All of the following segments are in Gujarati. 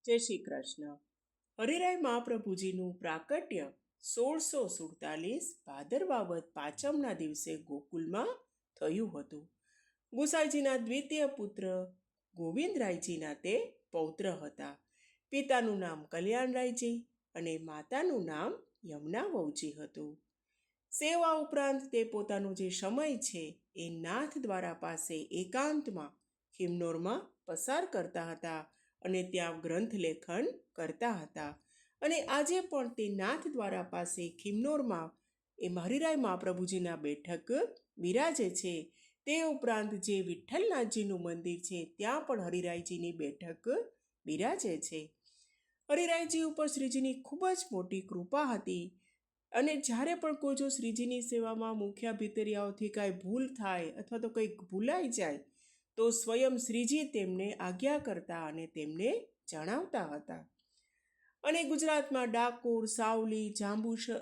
જય શ્રી કૃષ્ણ. હરિરાય મહાપ્રભુજીનું પ્રાકટ્ય 1647 ભાદરવા વદ પાંચમના દિવસે ગોકુલમાં થયું હતું. ગુસાઈજીના દ્વિતીય પુત્ર ગોવિંદરાયજીના તે પૌત્ર હતા. પિતાનું નામ કલ્યાણરાયજી અને માતાનું નામ યમુનાવજી હતું. સેવા ઉપરાંત તે પોતાનો જે સમય છે એ નાથ દ્વારા પાસે એકાંતમાં ખિમનોરમાં પસાર કરતા હતા અને ત્યાં ગ્રંથ લેખન કરતા હતા. અને આજે પણ તે નાથ દ્વારા પાસે ખિમનોરમાં એ હરિરાય મહાપ્રભુજીના બેઠક બિરાજે છે. તે ઉપરાંત જે વિઠ્ઠલનાથજીનું મંદિર છે ત્યાં પણ હરિરાયજીની બેઠક બિરાજે છે. હરિરાયજી ઉપર શ્રીજીની ખૂબ જ મોટી કૃપા હતી અને જ્યારે પણ કોઈ જો શ્રીજીની સેવામાં મુખ્ય ભીતરિયાઓથી કાંઈ ભૂલ થાય અથવા તો કંઈક ભૂલાઈ જાય તો સ્વયં શ્રીજી તેમને આજ્ઞા કરતા અને તેમને જણાવતા હતા. અને ગુજરાતમાં ડાકોર, સાવલી,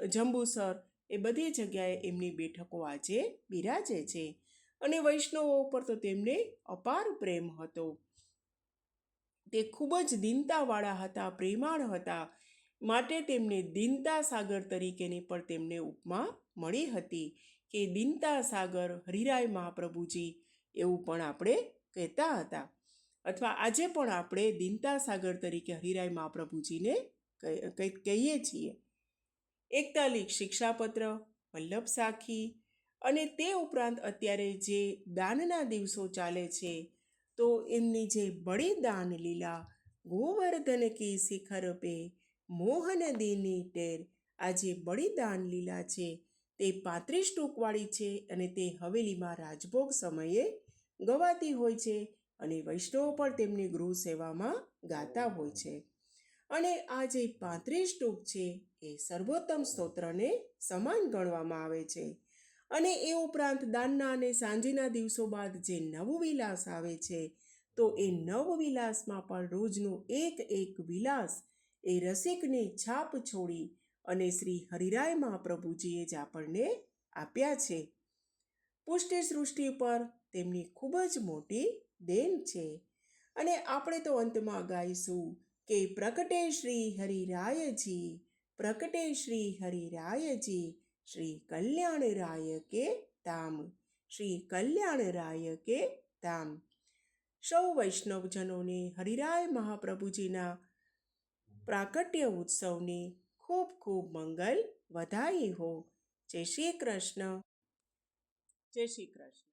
જંબુસર એ બધી જગ્યાએ એમની બેઠકો આજે બિરાજે છે. અને વૈષ્ણવો ઉપર તો તેમને અપાર પ્રેમ હતો. તે ખૂબ જ દીનતાવાળા હતા, પ્રેમાળ હતા, માટે તેમને દીનતા સાગર તરીકેની પણ તેમને ઉપમા મળી હતી કે દીનતા સાગર હરિરાય મહાપ્રભુજી એવું પણ આપણે કહેતા હતા. અથવા આજે પણ આપણે દીનતા સાગર તરીકે હરિરાય મહાપ્રભુજીને કંઈક કહીએ છીએ. એકતાલીક શિક્ષાપત્ર, વલ્લભ સાખી અને તે ઉપરાંત અત્યારે જે દાનના દિવસો ચાલે છે તો એમની જે બળિદાન લીલા, ગોવર્ધન કી શિખર પે મોહન દીની ટેર, આ જે બળિદાન લીલા છે તે 35 ટૂંકવાળી છે અને તે હવેલીમાં રાજભોગ સમયે ગવાતી હોય છે અને વૈષ્ણવો પણ તેમની ગૃહ સેવામાં ગાતા હોય છે. અને આ જે 35 ટૂંક છે એ સર્વોત્તમ સ્તોત્રને સમાન ગણવામાં આવે છે. અને એ ઉપરાંત દાનના અને સાંજના દિવસો બાદ જે નવવિલાસ આવે છે તો એ નવવિલાસમાં પણ રોજનું એક વિલાસ એ રસિકની છાપ છોડી અને શ્રી હરિરાય મહાપ્રભુજીએ જ આપણને આપ્યા છે. પુષ્ટિ સૃષ્ટિ પર તેમની ખૂબ જ મોટી દેન છે. અને આપણે તો અંતમાં ગાઈશું કે પ્રકટે શ્રી હરિરાયજી, પ્રકટે શ્રી હરિરાયજી, શ્રી કલ્યાણરાય કે ધામ, શ્રી કલ્યાણરાય કે ધામ. સૌ વૈષ્ણવજનોને હરિરાય મહાપ્રભુજીના પ્રાકટ્ય ઉત્સવની ખૂબ ખૂબ મંગલ વધાઈ હો. જય શ્રી કૃષ્ણ. જય શ્રી કૃષ્ણ.